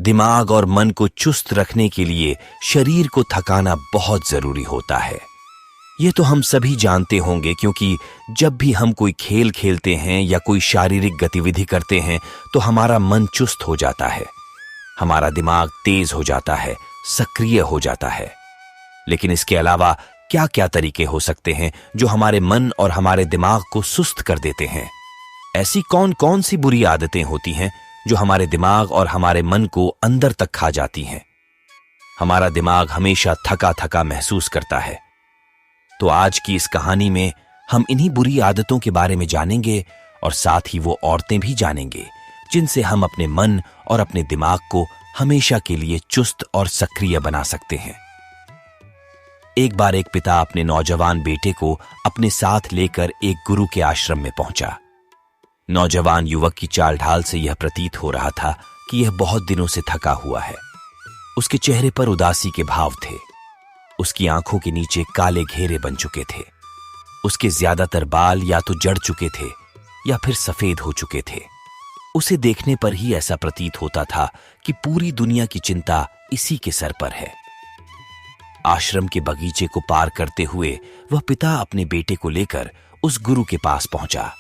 दिमाग और मन को चुस्त रखने के लिए शरीर को थकाना बहुत जरूरी होता है। ये तो हम सभी जानते होंगे, क्योंकि जब भी हम कोई खेल खेलते हैं या कोई शारीरिक गतिविधि करते हैं तो हमारा मन चुस्त हो जाता है, हमारा दिमाग तेज हो जाता है, सक्रिय हो जाता है। लेकिन इसके अलावा क्या क्या तरीके हो सकते हैं जो हमारे मन और हमारे दिमाग को सुस्त कर देते हैं? ऐसी कौन कौन सी बुरी आदतें होती हैं जो हमारे दिमाग और हमारे मन को अंदर तक खा जाती हैं? हमारा दिमाग हमेशा थका थका महसूस करता है। तो आज की इस कहानी में हम इन्हीं बुरी आदतों के बारे में जानेंगे और साथ ही वो औरतें भी जानेंगे जिनसे हम अपने मन और अपने दिमाग को हमेशा के लिए चुस्त और सक्रिय बना सकते हैं। एक बार एक पिता अपने नौजवान बेटे को अपने साथ लेकर एक गुरु के आश्रम में पहुंचा। नौजवान युवक की चाल ढाल से यह प्रतीत हो रहा था कि यह बहुत दिनों से थका हुआ है। उसके चेहरे पर उदासी के भाव थे। उसकी आंखों के नीचे काले घेरे बन चुके थे। उसके ज्यादातर बाल या तो जड़ चुके थे या फिर सफेद हो चुके थे। उसे देखने पर ही ऐसा प्रतीत होता था कि पूरी दुनिया की चिंता इसी के सर पर है। आश्रम के बगीचे को पार करते हुए वह पिता अपने बेटे को लेकर उस गुरु के पास पहुंचा।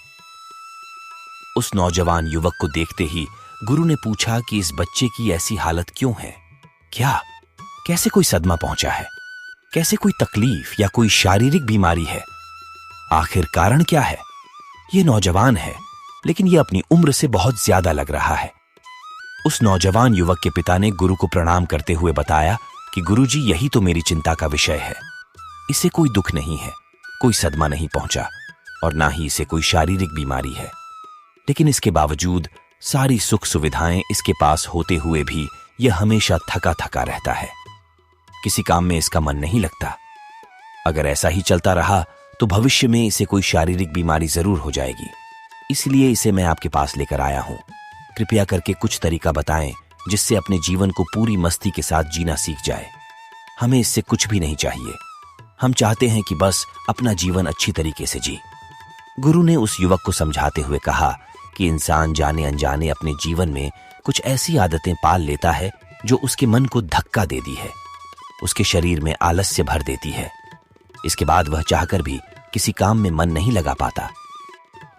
उस नौजवान युवक को देखते ही गुरु ने पूछा कि इस बच्चे की ऐसी हालत क्यों है? कैसे कोई सदमा पहुंचा है? कैसे कोई तकलीफ या कोई शारीरिक बीमारी है? आखिर कारण क्या है? ये नौजवान है, लेकिन ये अपनी उम्र से बहुत ज्यादा लग रहा है। उस नौजवान युवक के पिता ने गुरु को प्रणाम करते हुए बताया कि गुरुजी, यही तो मेरी चिंता का विषय है। इसे कोई दुख नहीं है, कोई सदमा नहीं पहुंचा और ना ही इसे कोई शारीरिक बीमारी है, लेकिन इसके बावजूद सारी सुख सुविधाएं इसके पास होते हुए भी यह हमेशा थका थका रहता है। किसी काम में इसका मन नहीं लगता। अगर ऐसा ही चलता रहा तो भविष्य में इसे कोई शारीरिक बीमारी जरूर हो जाएगी। इसलिए इसे मैं आपके पास लेकर आया हूं। कृपया करके कुछ तरीका बताएं जिससे अपने जीवन को पूरी मस्ती के साथ जीना सीख जाए। हमें इससे कुछ भी नहीं चाहिए। हम चाहते हैं कि बस अपना जीवन अच्छी तरीके से जी। गुरु ने उस युवक को समझाते हुए कहा कि इंसान जाने अनजाने अपने जीवन में कुछ ऐसी आदतें पाल लेता है जो उसके मन को धक्का दे दी है, उसके शरीर में आलस्य भर देती है। इसके बाद वह चाहकर भी किसी काम में मन नहीं लगा पाता।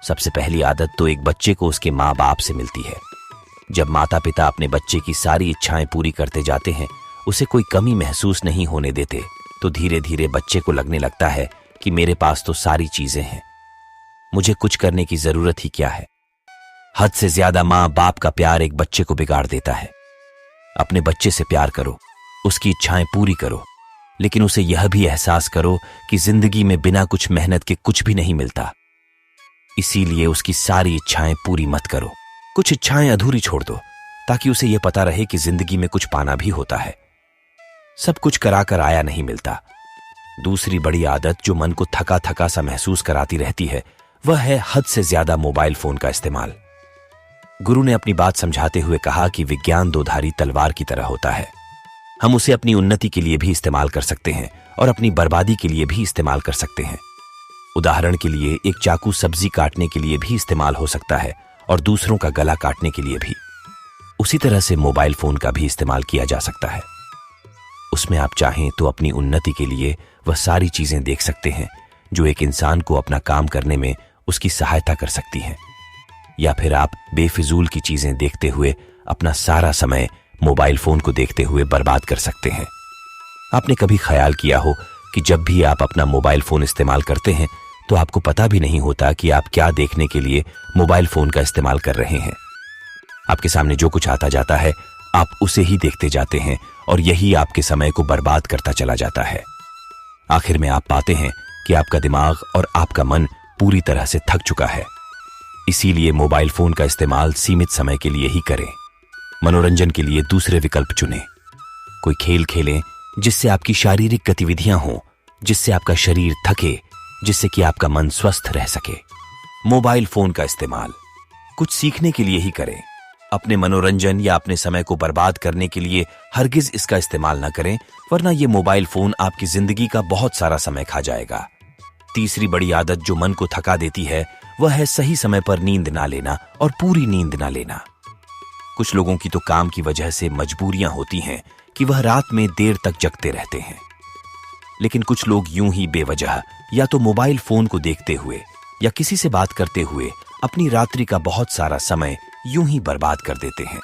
सबसे पहली आदत तो एक बच्चे को उसके माँ बाप से मिलती है। जब माता पिता अपने बच्चे की सारी इच्छाएं पूरी करते जाते हैं, उसे कोई कमी महसूस नहीं होने देते, तो धीरे धीरे बच्चे को लगने लगता है कि मेरे पास तो सारी चीजें हैं, मुझे कुछ करने की जरूरत ही क्या है। हद से ज्यादा माँ बाप का प्यार एक बच्चे को बिगाड़ देता है। अपने बच्चे से प्यार करो, उसकी इच्छाएं पूरी करो, लेकिन उसे यह भी एहसास करो कि जिंदगी में बिना कुछ मेहनत के कुछ भी नहीं मिलता। इसीलिए उसकी सारी इच्छाएं पूरी मत करो, कुछ इच्छाएं अधूरी छोड़ दो, ताकि उसे यह पता रहे कि जिंदगी में कुछ पाना भी होता है। सब कुछ कराकर आया नहीं मिलता। दूसरी बड़ी आदत जो मन को थका थका सा महसूस कराती रहती है, वह है हद से ज्यादा मोबाइल फोन का इस्तेमाल। गुरु ने अपनी बात समझाते हुए कहा कि विज्ञान दोधारी तलवार की तरह होता है। हम उसे अपनी उन्नति के लिए भी इस्तेमाल कर सकते हैं और अपनी बर्बादी के लिए भी इस्तेमाल कर सकते हैं। उदाहरण के लिए एक चाकू सब्जी काटने के लिए भी इस्तेमाल हो सकता है और दूसरों का गला काटने के लिए भी। उसी तरह से मोबाइल फोन का भी इस्तेमाल किया जा सकता है। उसमें आप चाहें तो अपनी उन्नति के लिए वह सारी चीजें देख सकते हैं जो एक इंसान को अपना काम करने में उसकी सहायता कर सकती हैं, या फिर आप बेफिजूल की चीजें देखते हुए अपना सारा समय मोबाइल फोन को देखते हुए बर्बाद कर सकते हैं। आपने कभी ख्याल किया हो कि जब भी आप अपना मोबाइल फोन इस्तेमाल करते हैं तो आपको पता भी नहीं होता कि आप क्या देखने के लिए मोबाइल फोन का इस्तेमाल कर रहे हैं। आपके सामने जो कुछ आता जाता है आप उसे ही देखते जाते हैं और यही आपके समय को बर्बाद करता चला जाता है। आखिर में आप पाते हैं कि आपका दिमाग और आपका मन पूरी तरह से थक चुका है। इसीलिए मोबाइल फोन का इस्तेमाल सीमित समय के लिए ही करें। मनोरंजन के लिए दूसरे विकल्प चुनें। कोई खेल खेलें जिससे आपकी शारीरिक गतिविधियां हों, जिससे आपका शरीर थके, जिससे कि आपका मन स्वस्थ रह सके। मोबाइल फोन का इस्तेमाल कुछ सीखने के लिए ही करें। अपने मनोरंजन या अपने समय को बर्बाद करने के लिए हरगिज इसका इस्तेमाल ना करें, वरना ये मोबाइल फोन आपकी जिंदगी का बहुत सारा समय खा जाएगा। तीसरी बड़ी आदत जो मन को थका देती है वह है सही समय पर नींद ना लेना और पूरी नींद ना लेना। कुछ लोगों की तो काम की वजह से मजबूरियां होती हैं कि वह रात में देर तक जगते रहते हैं। लेकिन कुछ लोग यूं ही बेवजह या तो मोबाइल फोन को देखते हुए या किसी से बात करते हुए अपनी रात्रि का बहुत सारा समय यूं ही बर्बाद कर देते हैं।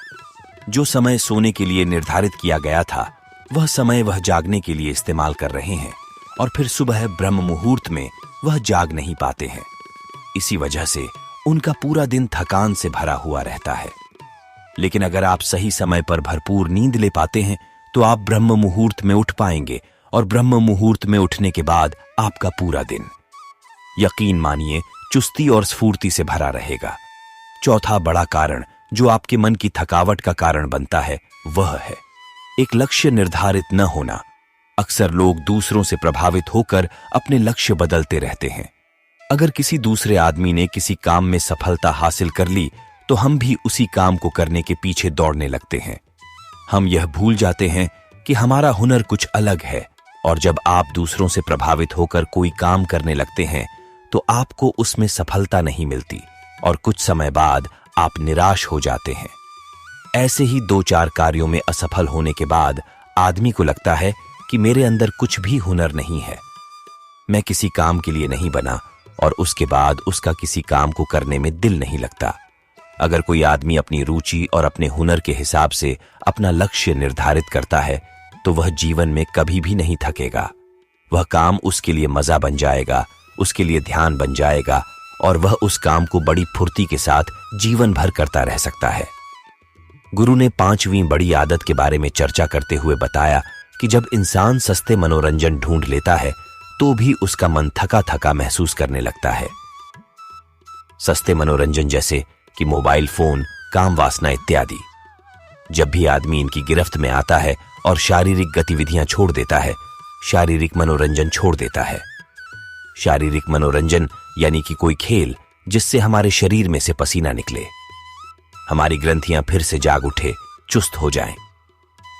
जो समय सोने के लिए निर्धारित किया गया था, वह समय वह जागने के लिए इस्तेमाल कर रहे हैं और फिर सुबह ब्रह्म मुहूर्त में वह जाग नहीं पाते हैं। इसी वजह से उनका पूरा दिन थकान से भरा हुआ रहता है। लेकिन अगर आप सही समय पर भरपूर नींद ले पाते हैं तो आप ब्रह्म मुहूर्त में उठ पाएंगे और ब्रह्म मुहूर्त में उठने के बाद आपका पूरा दिन, यकीन मानिए, चुस्ती और स्फूर्ति से भरा रहेगा। चौथा बड़ा कारण जो आपके मन की थकावट का कारण बनता है वह है एक लक्ष्य निर्धारित न होना। अक्सर लोग दूसरों से प्रभावित होकर अपने लक्ष्य बदलते रहते हैं। अगर किसी दूसरे आदमी ने किसी काम में सफलता हासिल कर ली तो हम भी उसी काम को करने के पीछे दौड़ने लगते हैं। हम यह भूल जाते हैं कि हमारा हुनर कुछ अलग है और जब आप दूसरों से प्रभावित होकर कोई काम करने लगते हैं तो आपको उसमें सफलता नहीं मिलती और कुछ समय बाद आप निराश हो जाते हैं। ऐसे ही 2-4 कार्यों में असफल होने के बाद आदमी को लगता है कि मेरे अंदर कुछ भी हुनर नहीं है, मैं किसी काम के लिए नहीं बना, और उसके बाद उसका किसी काम को करने में दिल नहीं लगता। अगर कोई आदमी अपनी रुचि और अपने हुनर के हिसाब से अपना लक्ष्य निर्धारित करता है तो वह जीवन में कभी भी नहीं थकेगा। वह काम उसके लिए मजा बन जाएगा, उसके लिए ध्यान बन जाएगा और वह उस काम को बड़ी फुर्ती के साथ जीवन भर करता रह सकता है। गुरु ने 5वीं बड़ी आदत के बारे में चर्चा करते हुए बताया कि जब इंसान सस्ते मनोरंजन ढूंढ लेता है तो भी उसका मन थका थका महसूस करने लगता है। सस्ते मनोरंजन जैसे कि मोबाइल फोन, काम वासना इत्यादि। जब भी आदमी इनकी गिरफ्त में आता है और शारीरिक गतिविधियां छोड़ देता है, शारीरिक मनोरंजन छोड़ देता है। शारीरिक मनोरंजन यानी कि कोई खेल जिससे हमारे शरीर में से पसीना निकले, हमारी ग्रंथियां फिर से जाग उठे, चुस्त हो जाएं।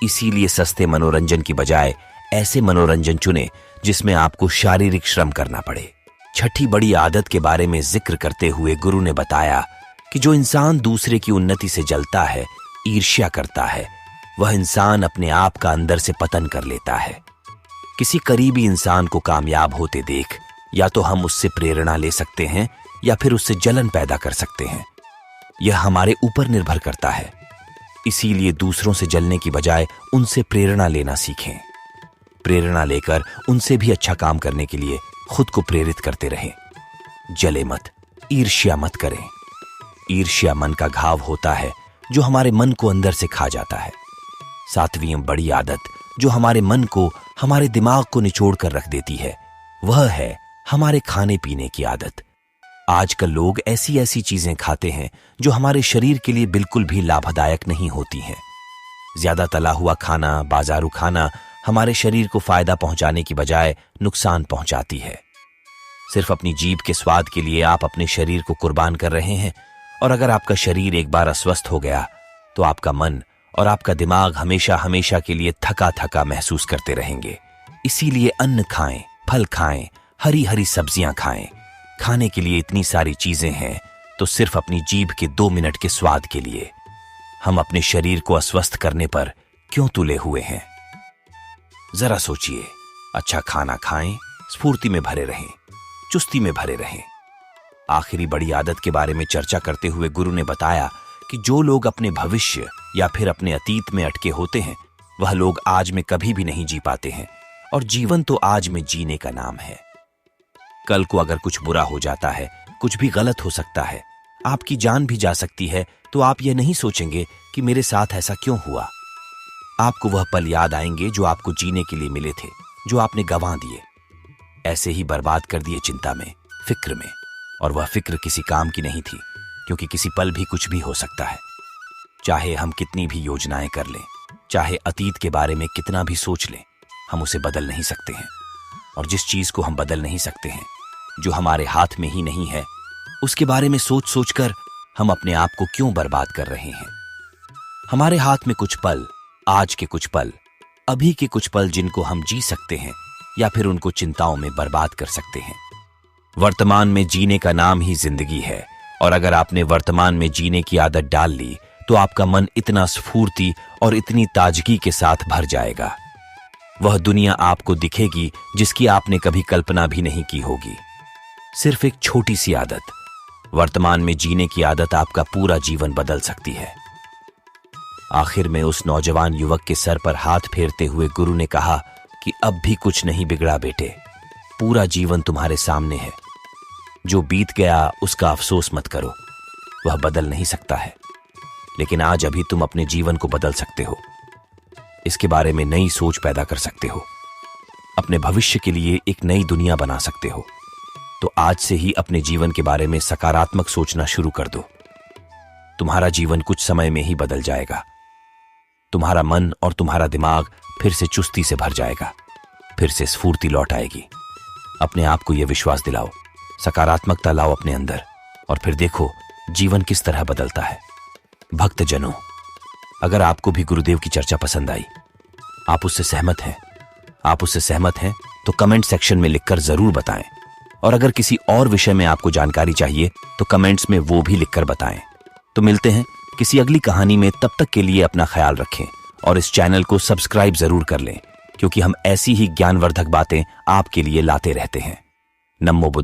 इसीलिए सस्ते मनोरंजन की बजाय ऐसे मनोरंजन चुने जिसमें आपको शारीरिक श्रम करना पड़े। छठी बड़ी आदत के बारे में जिक्र करते हुए गुरु ने बताया कि जो इंसान दूसरे की उन्नति से जलता है, ईर्ष्या करता है, वह इंसान अपने आप का अंदर से पतन कर लेता है। किसी करीबी इंसान को कामयाब होते देख या तो हम उससे प्रेरणा ले सकते हैं या फिर उससे जलन पैदा कर सकते हैं। यह हमारे ऊपर निर्भर करता है। इसीलिए दूसरों से जलने की बजाय उनसे प्रेरणा लेना सीखें। प्रेरणा लेकर उनसे भी अच्छा काम करने के लिए खुद को प्रेरित करते रहें। जले मत, ईर्ष्या मत करें। ईर्ष्या मन का घाव होता है जो हमारे मन को अंदर से खा जाता है। 7वीं बड़ी आदत जो हमारे मन को, हमारे दिमाग को निचोड़ कर रख देती है, वह है हमारे खाने पीने की आदत। आजकल लोग ऐसी ऐसी चीजें खाते हैं जो हमारे शरीर के लिए बिल्कुल भी लाभदायक नहीं होती हैं। ज्यादा तला हुआ खाना, बाजारू खाना हमारे शरीर को फायदा पहुंचाने की बजाय नुकसान पहुंचाती है। सिर्फ अपनी जीभ के स्वाद के लिए आप अपने शरीर को कुर्बान कर रहे हैं, और अगर आपका शरीर एक बार अस्वस्थ हो गया तो आपका मन और आपका दिमाग हमेशा हमेशा के लिए थका थका महसूस करते रहेंगे। इसीलिए अन्न खाएं, फल खाएं, हरी हरी सब्जियां खाएं। खाने के लिए इतनी सारी चीजें हैं तो सिर्फ अपनी जीभ के 2 मिनट के स्वाद के लिए हम अपने शरीर को अस्वस्थ करने पर क्यों तुले हुए हैं? जरा सोचिए। अच्छा खाना खाएं, स्फूर्ति में भरे रहें, चुस्ती में भरे रहें। आखिरी बड़ी आदत के बारे में चर्चा करते हुए गुरु ने बताया कि जो लोग अपने भविष्य या फिर अपने अतीत में अटके होते हैं, वह लोग आज में कभी भी नहीं जी पाते हैं, और जीवन तो आज में जीने का नाम है। कल को अगर कुछ बुरा हो जाता है, कुछ भी गलत हो सकता है, आपकी जान भी जा सकती है, तो आप यह नहीं सोचेंगे कि मेरे साथ ऐसा क्यों हुआ। आपको वह पल याद आएंगे जो आपको जीने के लिए मिले थे, जो आपने गंवा दिए, ऐसे ही बर्बाद कर दिए चिंता में, फिक्र में। और वह फिक्र किसी काम की नहीं थी, क्योंकि किसी पल भी कुछ भी हो सकता है। चाहे हम कितनी भी योजनाएं कर लें, चाहे अतीत के बारे में कितना भी सोच लें, हम उसे बदल नहीं सकते हैं। और जिस चीज को हम बदल नहीं सकते हैं, जो हमारे हाथ में ही नहीं है, उसके बारे में सोच सोचकर हम अपने आप को क्यों बर्बाद कर रहे हैं। हमारे हाथ में कुछ पल, आज के कुछ पल, अभी के कुछ पल जिनको हम जी सकते हैं या फिर उनको चिंताओं में बर्बाद कर सकते हैं। वर्तमान में जीने का नाम ही जिंदगी है, और अगर आपने वर्तमान में जीने की आदत डाल ली तो आपका मन इतना स्फूर्ति और इतनी ताजगी के साथ भर जाएगा। वह दुनिया आपको दिखेगी जिसकी आपने कभी कल्पना भी नहीं की होगी। सिर्फ एक छोटी सी आदत, वर्तमान में जीने की आदत, आपका पूरा जीवन बदल सकती है। आखिर में उस नौजवान युवक के सर पर हाथ फेरते हुए गुरु ने कहा कि अब भी कुछ नहीं बिगड़ा बेटे, पूरा जीवन तुम्हारे सामने है। जो बीत गया उसका अफसोस मत करो, वह बदल नहीं सकता है, लेकिन आज अभी तुम अपने जीवन को बदल सकते हो। इसके बारे में नई सोच पैदा कर सकते हो, अपने भविष्य के लिए एक नई दुनिया बना सकते हो। तो आज से ही अपने जीवन के बारे में सकारात्मक सोचना शुरू कर दो। तुम्हारा जीवन कुछ समय में ही बदल जाएगा। तुम्हारा मन और तुम्हारा दिमाग फिर से चुस्ती से भर जाएगा, फिर से स्फूर्ति लौट आएगी। अपने आप को यह विश्वास दिलाओ, सकारात्मकता लाओ अपने अंदर, और फिर देखो जीवन किस तरह बदलता है। भक्तजनों, अगर आपको भी गुरुदेव की चर्चा पसंद आई, आप उससे सहमत हैं तो कमेंट सेक्शन में लिखकर जरूर बताएं। और अगर किसी और विषय में आपको जानकारी चाहिए तो कमेंट्स में वो भी लिखकर बताएं। तो मिलते हैं किसी अगली कहानी में। तब तक के लिए अपना ख्याल रखें और इस चैनल को सब्सक्राइब जरूर कर लें, क्योंकि हम ऐसी ही ज्ञानवर्धक बातें आपके लिए लाते रहते हैं। नमो बुद्धाय।